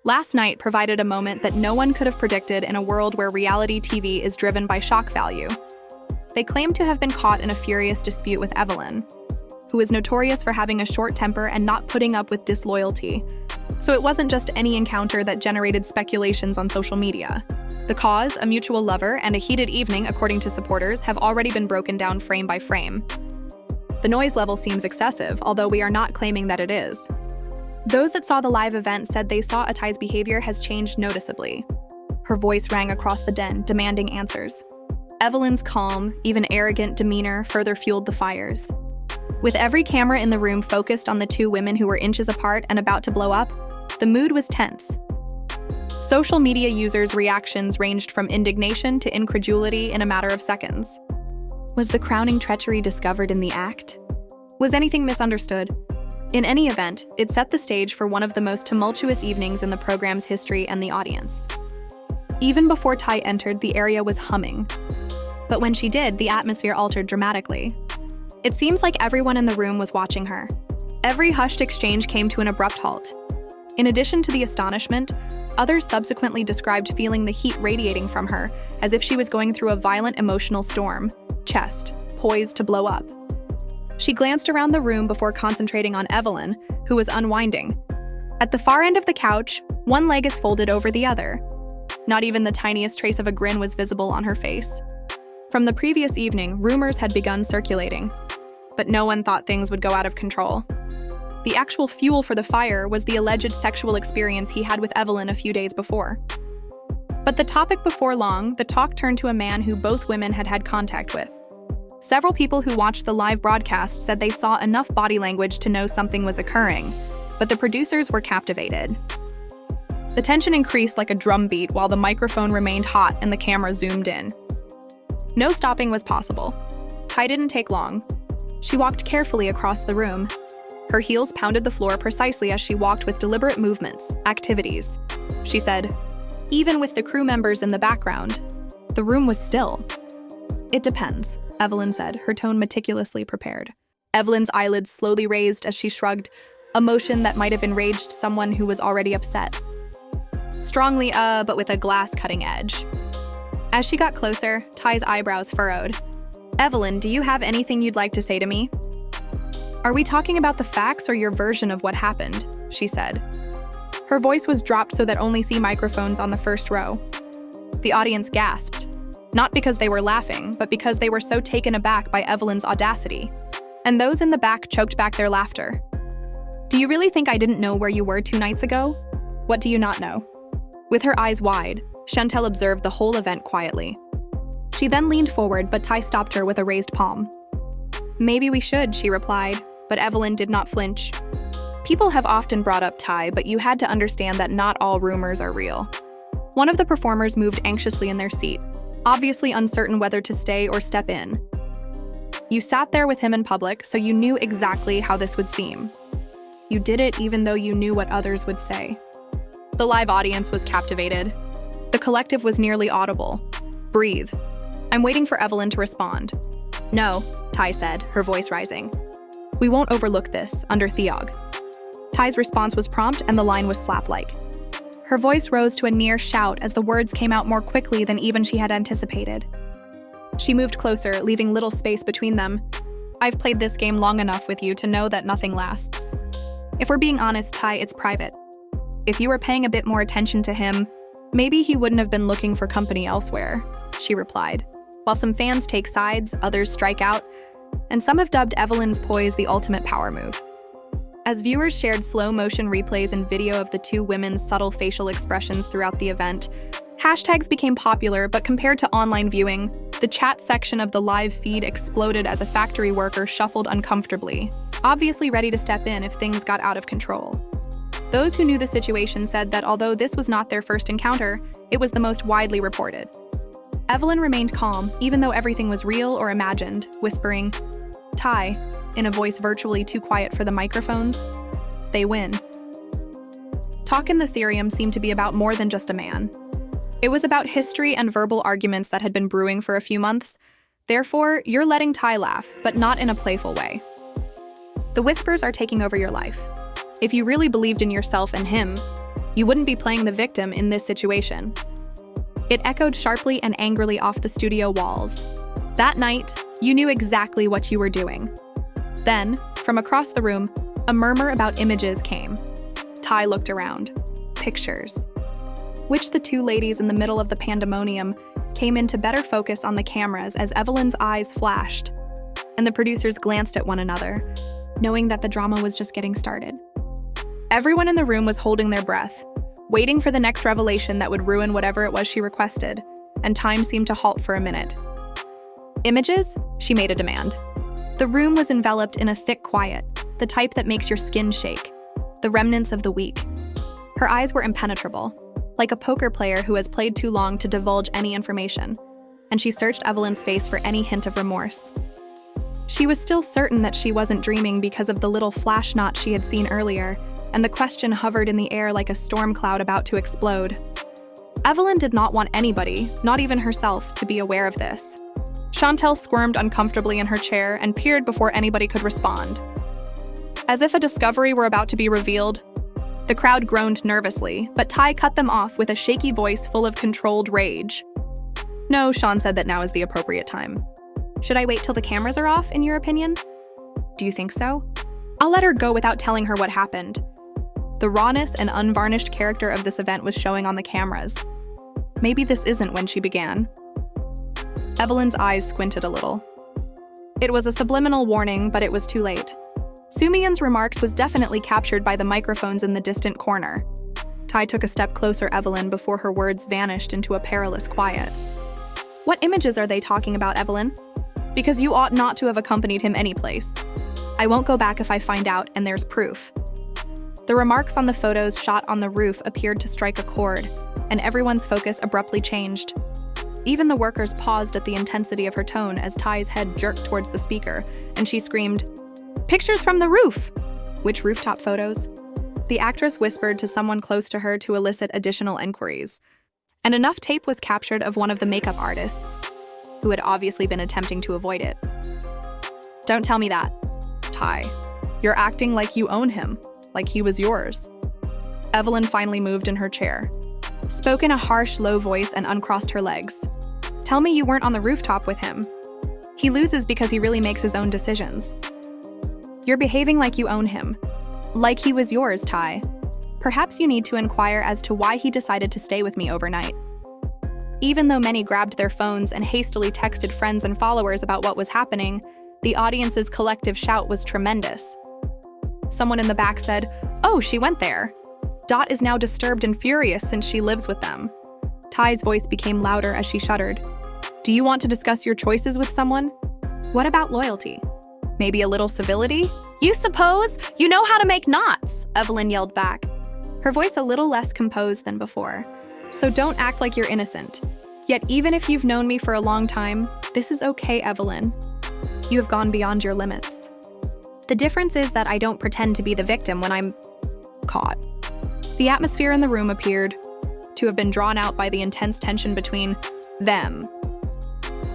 Last night provided a moment that no one could have predicted in a world where reality TV is driven by shock value. They claim to have been caught in a furious dispute with Evelyn, who is notorious for having a short temper and not putting up with disloyalty. So it wasn't just any encounter that generated speculations on social media. The cause, a mutual lover, and a heated evening, according to supporters, have already been broken down frame by frame. The noise level seems excessive, although we are not claiming that it is. Those that saw the live event said they saw Tai's behavior has changed noticeably. Her voice rang across the den, demanding answers. Evelyn's calm, even arrogant demeanor further fueled the fires. With every camera in the room focused on the two women who were inches apart and about to blow up, the mood was tense. Social media users' reactions ranged from indignation to incredulity in a matter of seconds. Was the crowning treachery discovered in the act? Was anything misunderstood? In any event, it set the stage for one of the most tumultuous evenings in the program's history and the audience. Even before Tai entered, the area was humming. But when she did, the atmosphere altered dramatically. It seems like everyone in the room was watching her. Every hushed exchange came to an abrupt halt. In addition to the astonishment, others subsequently described feeling the heat radiating from her, as if she was going through a violent emotional storm, chest poised to blow up. She glanced around the room before concentrating on Evelyn, who was unwinding. At the far end of the couch, one leg is folded over the other. Not even the tiniest trace of a grin was visible on her face. From the previous evening, rumors had begun circulating, but no one thought things would go out of control. The actual fuel for the fire was the alleged sexual experience he had with Evelyn a few days before. But the topic before long, the talk turned to a man who both women had had contact with. Several people who watched the live broadcast said they saw enough body language to know something was occurring, but the producers were captivated. The tension increased like a drumbeat while the microphone remained hot and the camera zoomed in. No stopping was possible. Tai didn't take long. She walked carefully across the room. Her heels pounded the floor precisely as she walked with deliberate movements, activities. She said, even with the crew members in the background, the room was still. It depends, Evelyn said, her tone meticulously prepared. Evelyn's eyelids slowly raised as she shrugged, a motion that might have enraged someone who was already upset. Strongly, but with a glass-cutting edge. As she got closer, Tai's eyebrows furrowed. Evelyn, do you have anything you'd like to say to me? Are we talking about the facts or your version of what happened? She said. Her voice was dropped so that only the microphones on the first row. The audience gasped, not because they were laughing, but because they were so taken aback by Evelyn's audacity. And those in the back choked back their laughter. Do you really think I didn't know where you were 2 nights ago? What do you not know? With her eyes wide, Chantel observed the whole event quietly. She then leaned forward, but Tai stopped her with a raised palm. Maybe we should, she replied, but Evelyn did not flinch. People have often brought up Tai, but you had to understand that not all rumors are real. One of the performers moved anxiously in their seat, obviously uncertain whether to stay or step in. You sat there with him in public, so you knew exactly how this would seem. You did it even though you knew what others would say. The live audience was captivated. The collective was nearly audible. Breathe. I'm waiting for Evelyn to respond. No, Tai said, her voice rising. We won't overlook this, under Theog. Tai's response was prompt and the line was slap-like. Her voice rose to a near shout as the words came out more quickly than even she had anticipated. She moved closer, leaving little space between them. I've played this game long enough with you to know that nothing lasts. If we're being honest, Tai, it's private. If you were paying a bit more attention to him, maybe he wouldn't have been looking for company elsewhere, she replied. While some fans take sides, others strike out, and some have dubbed Evelyn's poise the ultimate power move. As viewers shared slow-motion replays and video of the two women's subtle facial expressions throughout the event, hashtags became popular, but compared to online viewing, the chat section of the live feed exploded as a factory worker shuffled uncomfortably, obviously ready to step in if things got out of control. Those who knew the situation said that although this was not their first encounter, it was the most widely reported. Evelyn remained calm, even though everything was real or imagined, whispering, Tai, in a voice virtually too quiet for the microphones, they win. Talk in the Therium seemed to be about more than just a man. It was about history and verbal arguments that had been brewing for a few months. Therefore, you're letting Tai laugh, but not in a playful way. The whispers are taking over your life. If you really believed in yourself and him, You wouldn't be playing the victim in this situation. It echoed sharply and angrily off the studio walls. That night, you knew exactly what you were doing. Then, from across the room, a murmur about images came. Tai looked around. Pictures. Which the two ladies in the middle of the pandemonium came into better focus on the cameras as Evelyn's eyes flashed, and the producers glanced at one another, knowing that the drama was just getting started. Everyone in the room was holding their breath, waiting for the next revelation that would ruin whatever it was she requested, and time seemed to halt for a minute. Images? She made a demand. The room was enveloped in a thick quiet, the type that makes your skin shake, the remnants of the week. Her eyes were impenetrable, like a poker player who has played too long to divulge any information, and she searched Evelyn's face for any hint of remorse. She was still certain that she wasn't dreaming because of the little flash knot she had seen earlier, and the question hovered in the air like a storm cloud about to explode. Evelyn did not want anybody, not even herself, to be aware of this. Chantel squirmed uncomfortably in her chair and peered before anybody could respond. As if a discovery were about to be revealed, the crowd groaned nervously, but Tai cut them off with a shaky voice full of controlled rage. No, Sean said that now is the appropriate time. Should I wait till the cameras are off, in your opinion? Do you think so? I'll let her go without telling her what happened. The rawness and unvarnished character of this event was showing on the cameras. Maybe this isn't when she began. Evelyn's eyes squinted a little. It was a subliminal warning, but it was too late. Sumian's remarks was definitely captured by the microphones in the distant corner. Tai took a step closer Evelyn before her words vanished into a perilous quiet. What images are they talking about, Evelyn? Because you ought not to have accompanied him anyplace. I won't go back if I find out, and there's proof. The remarks on the photos shot on the roof appeared to strike a chord, and everyone's focus abruptly changed. Even the workers paused at the intensity of her tone as Tai's head jerked towards the speaker, and she screamed, "Pictures from the roof!" Which rooftop photos? The actress whispered to someone close to her to elicit additional inquiries, and enough tape was captured of one of the makeup artists, who had obviously been attempting to avoid it. Don't tell me that. Tai, you're acting like you own him, like he was yours. Evelyn finally moved in her chair, spoke in a harsh, low voice, and uncrossed her legs. Tell me you weren't on the rooftop with him. He loses because he really makes his own decisions. You're behaving like you own him, like he was yours, Tai. Perhaps you need to inquire as to why he decided to stay with me overnight. Even though many grabbed their phones and hastily texted friends and followers about what was happening, the audience's collective shout was tremendous. Someone in the back said, "Oh, she went there. Dot is now disturbed and furious since she lives with them." Tai's voice became louder as she shuddered. Do you want to discuss your choices with someone? What about loyalty? Maybe a little civility? You suppose? You know how to make knots, Evelyn yelled back, her voice a little less composed than before. So don't act like you're innocent. Yet even if you've known me for a long time, this is okay, Evelyn. You have gone beyond your limits. The difference is that I don't pretend to be the victim when I'm caught. The atmosphere in the room appeared to have been drawn out by the intense tension between them.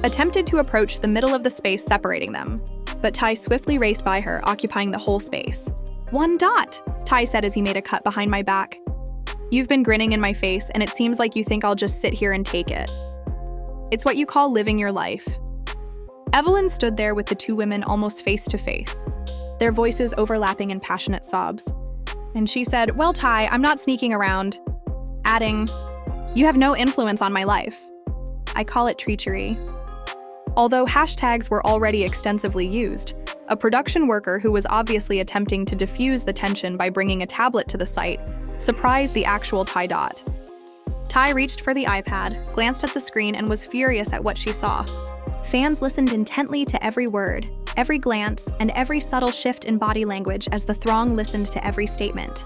Attempted to approach the middle of the space separating them, but Tai swiftly raced by her, occupying the whole space. "One dot," Tai said as he made a cut behind my back. You've been grinning in my face, and it seems like you think I'll just sit here and take it. It's what you call living your life. Evelyn stood there with the two women almost face to face, their voices overlapping in passionate sobs. And she said, "Well, Tai, I'm not sneaking around," adding, "You have no influence on my life. I call it treachery." Although hashtags were already extensively used, a production worker who was obviously attempting to diffuse the tension by bringing a tablet to the site surprised the actual Tai Dot. Tai reached for the iPad, glanced at the screen, and was furious at what she saw. Fans listened intently to every word, every glance, and every subtle shift in body language as the throng listened to every statement.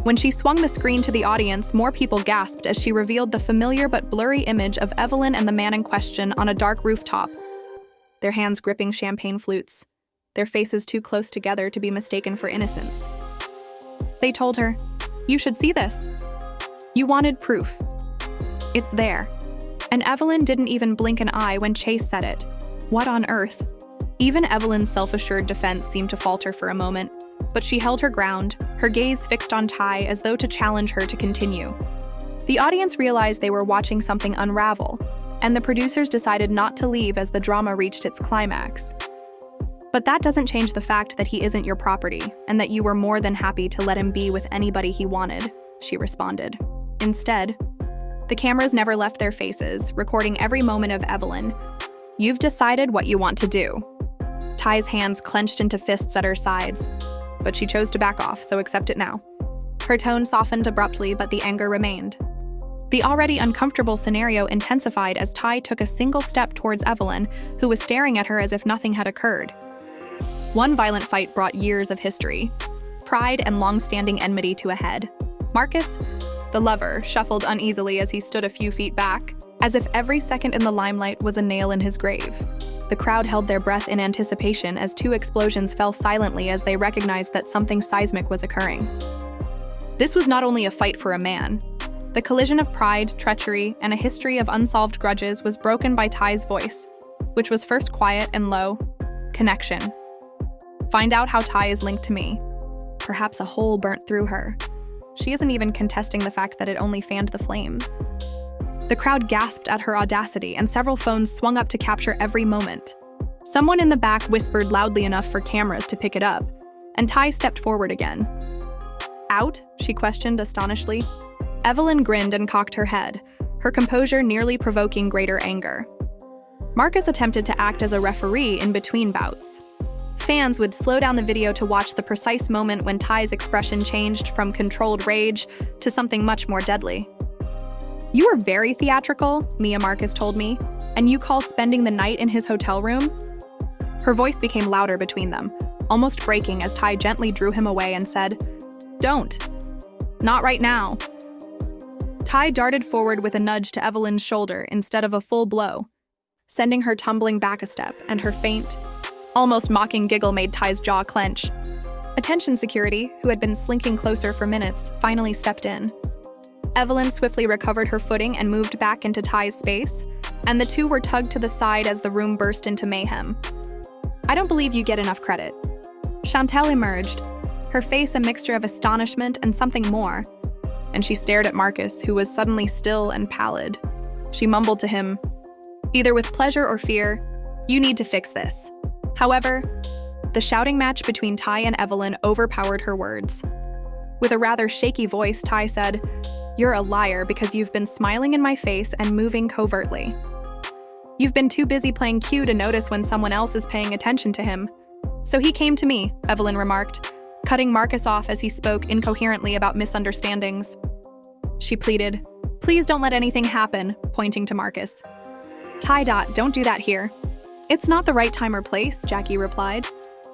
When she swung the screen to the audience, more people gasped as she revealed the familiar but blurry image of Evelyn and the man in question on a dark rooftop, their hands gripping champagne flutes, their faces too close together to be mistaken for innocence. They told her, "You should see this. You wanted proof. It's there." And Evelyn didn't even blink an eye when Chase said it. What on earth? Even Evelyn's self-assured defense seemed to falter for a moment. but she held her ground, her gaze fixed on Tai as though to challenge her to continue. The audience realized they were watching something unravel, and the producers decided not to leave as the drama reached its climax. But that doesn't change the fact that he isn't your property, and that you were more than happy to let him be with anybody he wanted, she responded. Instead, the cameras never left their faces, recording every moment of Evelyn. You've decided what you want to do. Tai's hands clenched into fists at her sides, but she chose to back off, so accept it now. Her tone softened abruptly, but the anger remained. The already uncomfortable scenario intensified as Tai took a single step towards Evelyn, who was staring at her as if nothing had occurred. One violent fight brought years of history, pride and long-standing enmity to a head. Marcus, the lover, shuffled uneasily as he stood a few feet back, as if every second in the limelight was a nail in his grave. The crowd held their breath in anticipation as two explosions fell silently as they recognized that something seismic was occurring. This was not only a fight for a man. The collision of pride, treachery, and a history of unsolved grudges was broken by Tai's voice, which was first quiet and low. Connection. Find out how Tai is linked to me. Perhaps a hole burnt through her. She isn't even contesting the fact that it only fanned the flames. The crowd gasped at her audacity, and several phones swung up to capture every moment. Someone in the back whispered loudly enough for cameras to pick it up, and Tai stepped forward again. Out? She questioned astonishedly. Evelyn grinned and cocked her head, her composure nearly provoking greater anger. Marcus attempted to act as a referee in between bouts. Fans would slow down the video to watch the precise moment when Tai's expression changed from controlled rage to something much more deadly. You are very theatrical, Mia Marcus told me, and you call spending the night in his hotel room? Her voice became louder between them, almost breaking as Tai gently drew him away and said, Don't. Not right now. Tai darted forward with a nudge to Evelyn's shoulder instead of a full blow, sending her tumbling back a step, and her faint, almost mocking giggle made Tai's jaw clench. Attention security, who had been slinking closer for minutes, finally stepped in. Evelyn swiftly recovered her footing and moved back into Tai's space, and the two were tugged to the side as the room burst into mayhem. I don't believe you get enough credit. Chantel emerged, her face a mixture of astonishment and something more, and she stared at Marcus, who was suddenly still and pallid. She mumbled to him, either with pleasure or fear, you need to fix this. However, the shouting match between Tai and Evelyn overpowered her words. With a rather shaky voice, Tai said, You're a liar because you've been smiling in my face and moving covertly. You've been too busy playing cute to notice when someone else is paying attention to him. So he came to me, Evelyn remarked, cutting Marcus off as he spoke incoherently about misunderstandings. She pleaded, Please don't let anything happen, pointing to Marcus. Tai, don't do that here. It's not the right time or place, Jackie replied.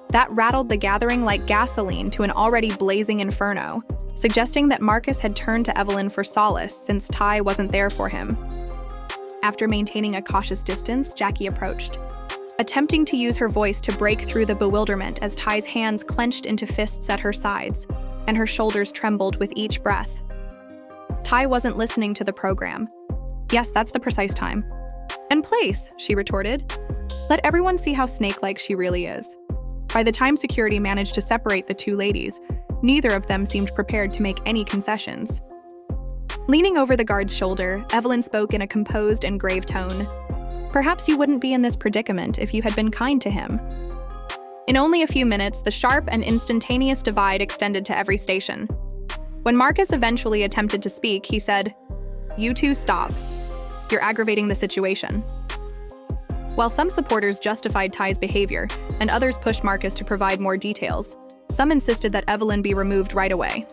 That rattled the gathering like gasoline to an already blazing inferno, suggesting that Marcus had turned to Evelyn for solace since Tai wasn't there for him. After maintaining a cautious distance, Jackie approached, attempting to use her voice to break through the bewilderment as Tai's hands clenched into fists at her sides, and her shoulders trembled with each breath. Tai wasn't listening to the program. Yes, that's the precise time. And place, she retorted. Let everyone see how snake-like she really is. By the time security managed to separate the two ladies, neither of them seemed prepared to make any concessions. Leaning over the guard's shoulder, Evelyn spoke in a composed and grave tone. Perhaps you wouldn't be in this predicament if you had been kind to him. In only a few minutes, the sharp and instantaneous divide extended to every station. When Marcus eventually attempted to speak, he said, You two stop. You're aggravating the situation. While some supporters justified Tai's behavior and others pushed Marcus to provide more details, some insisted that Evelyn be removed right away.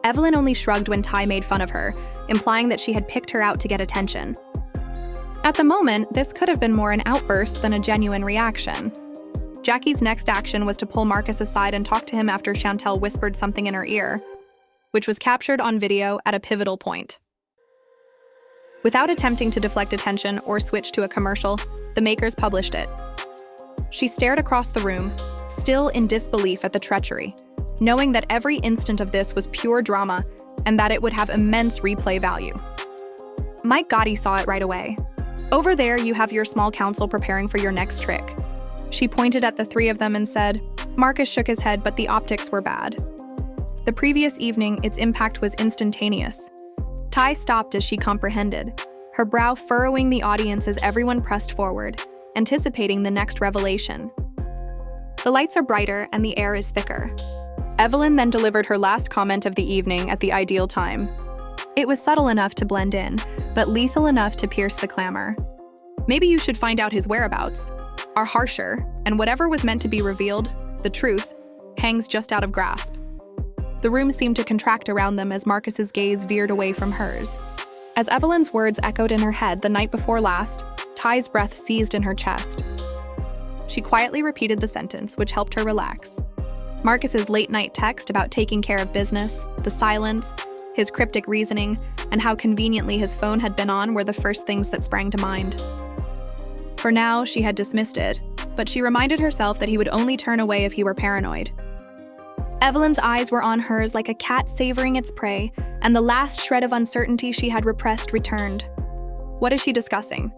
Evelyn only shrugged when Tai made fun of her, implying that she had picked her out to get attention. At the moment, this could have been more an outburst than a genuine reaction. Jackie's next action was to pull Marcus aside and talk to him after Chantel whispered something in her ear, which was captured on video at a pivotal point. Without attempting to deflect attention or switch to a commercial, the makers published it. She stared across the room, still in disbelief at the treachery, knowing that every instant of this was pure drama and that it would have immense replay value. Mike Gotti saw it right away. Over there, you have your small counsel preparing for your next trick. She pointed at the three of them and said. Marcus shook his head, but the optics were bad. The previous evening, its impact was instantaneous. Tai stopped as she comprehended, her brow furrowing the audience as everyone pressed forward, anticipating the next revelation. The lights are brighter and the air is thicker. Evelyn then delivered her last comment of the evening at the ideal time. It was subtle enough to blend in, but lethal enough to pierce the clamor. Maybe you should find out his whereabouts are harsher, and whatever was meant to be revealed, the truth, hangs just out of grasp. The room seemed to contract around them as Marcus's gaze veered away from hers. As Evelyn's words echoed in her head the night before last, Tai's breath seized in her chest. She quietly repeated the sentence, which helped her relax. Marcus's late-night text about taking care of business, the silence, his cryptic reasoning, and how conveniently his phone had been on were the first things that sprang to mind. For now, she had dismissed it, but she reminded herself that he would only turn away if he were paranoid. Evelyn's eyes were on hers like a cat savoring its prey, and the last shred of uncertainty she had repressed returned. What is she discussing?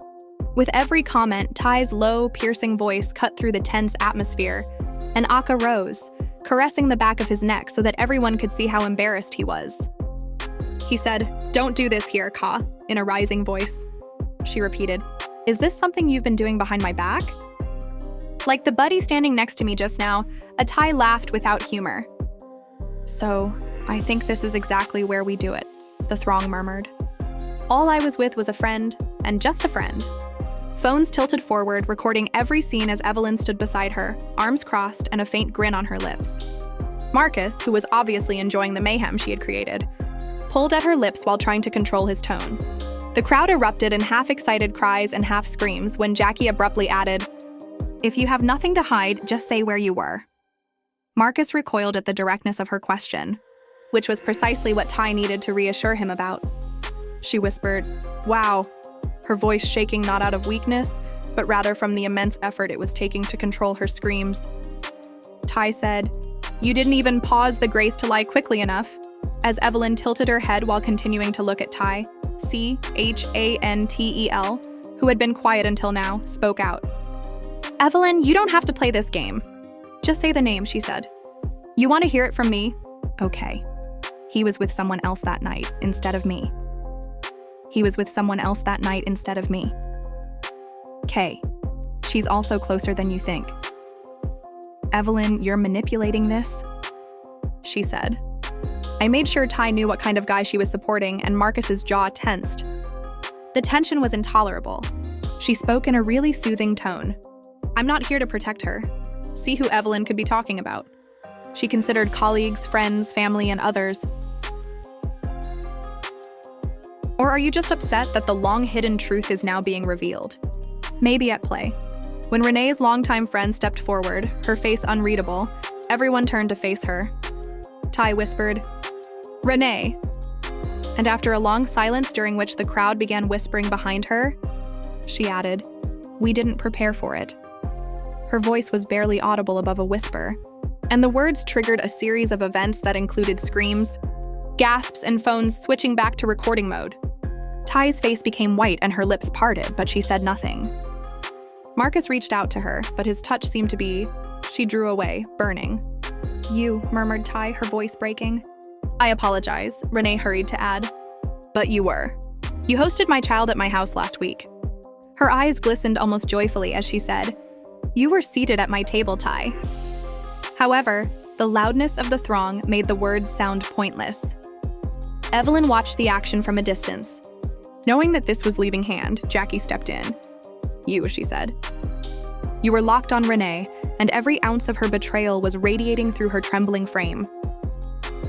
With every comment, Tai's low, piercing voice cut through the tense atmosphere, and Akka rose, caressing the back of his neck so that everyone could see how embarrassed he was. He said, "Don't do this here, Ka," in a rising voice. She repeated, "Is this something you've been doing behind my back?" Like the buddy standing next to me just now, a Tai laughed without humor. "So, I think this is exactly where we do it," the throng murmured. "All I was with was a friend, and just a friend." Phones tilted forward, recording every scene as Evelyn stood beside her, arms crossed and a faint grin on her lips. Marcus, who was obviously enjoying the mayhem she had created, pulled at her lips while trying to control his tone. The crowd erupted in half-excited cries and half-screams when Jackie abruptly added, "If you have nothing to hide, just say where you were." Marcus recoiled at the directness of her question, which was precisely what Tai needed to reassure him about. She whispered, "Wow," her voice shaking not out of weakness, but rather from the immense effort it was taking to control her screams. Tai said, "You didn't even pause the grace to lie quickly enough," as Evelyn tilted her head while continuing to look at Tai. Chantel, who had been quiet until now, spoke out. "Evelyn, you don't have to play this game. Just say the name," she said. "You want to hear it from me? Okay. He was with someone else that night instead of me. He was with someone else that night instead of me. Kay, she's also closer than you think." "Evelyn, you're manipulating this?" she said. I made sure Tai knew what kind of guy she was supporting, and Marcus's jaw tensed. The tension was intolerable. She spoke in a really soothing tone. "I'm not here to protect her. See who Evelyn could be talking about." She considered colleagues, friends, family, and others. Or are you just upset that the long-hidden truth is now being revealed? Maybe at play. When Renee's longtime friend stepped forward, her face unreadable, everyone turned to face her. Tai whispered, "Renee." And after a long silence during which the crowd began whispering behind her, she added, "We didn't prepare for it." Her voice was barely audible above a whisper, and the words triggered a series of events that included screams, gasps, and phones switching back to recording mode. Tai's face became white and her lips parted, but she said nothing. Marcus reached out to her, but his touch seemed to be... She drew away, burning. "You," murmured Tai, her voice breaking. "I apologize," Renee hurried to add. "But you were. You hosted my child at my house last week." Her eyes glistened almost joyfully as she said, "You were seated at my table, Tai." However, the loudness of the throng made the words sound pointless. Evelyn watched the action from a distance. Knowing that this was leaving hand, Jackie stepped in. "You," she said. "You were locked on Renee, and every ounce of her betrayal was radiating through her trembling frame."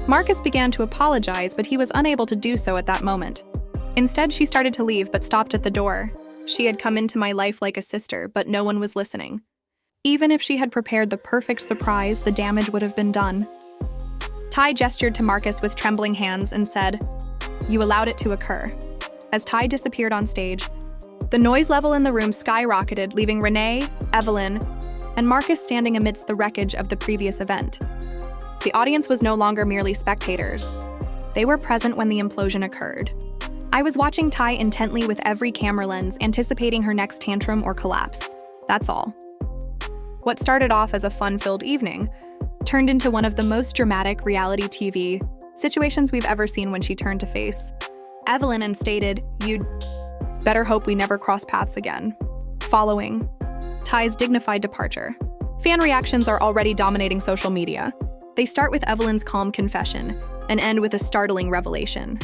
Marcus began to apologize, but he was unable to do so at that moment. Instead, she started to leave, but stopped at the door. She had come into my life like a sister, but no one was listening. Even if she had prepared the perfect surprise, the damage would have been done. Tai gestured to Marcus with trembling hands and said, "You allowed it to occur." As Tai disappeared on stage, the noise level in the room skyrocketed, leaving Renee, Evelyn, and Marcus standing amidst the wreckage of the previous event. The audience was no longer merely spectators. They were present when the implosion occurred. I was watching Tai intently with every camera lens, anticipating her next tantrum or collapse. That's all. What started off as a fun-filled evening turned into one of the most dramatic reality TV situations we've ever seen when she turned to face Evelyn and stated, "You'd better hope we never cross paths again." Following Tai's dignified departure, fan reactions are already dominating social media. They start with Evelyn's calm confession and end with a startling revelation.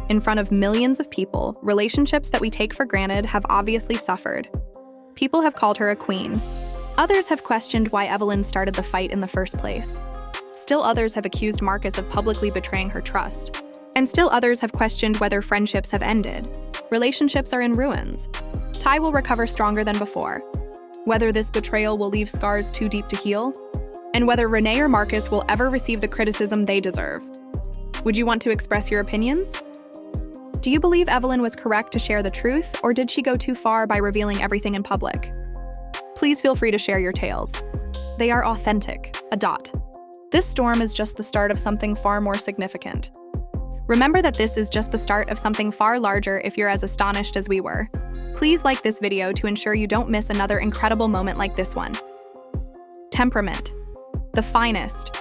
In front of millions of people, relationships that we take for granted have obviously suffered. People have called her a queen. Others have questioned why Evelyn started the fight in the first place. Still others have accused Marcus of publicly betraying her trust. And still others have questioned whether friendships have ended. Relationships are in ruins. Tai will recover stronger than before. Whether this betrayal will leave scars too deep to heal, and whether Renee or Marcus will ever receive the criticism they deserve. Would you want to express your opinions? Do you believe Evelyn was correct to share the truth, or did she go too far by revealing everything in public? Please feel free to share your tales. They are authentic. This storm is just the start of something far more significant. Remember that this is just the start of something far larger if you're as astonished as we were. Please like this video to ensure you don't miss another incredible moment like this one. Temperament. The finest.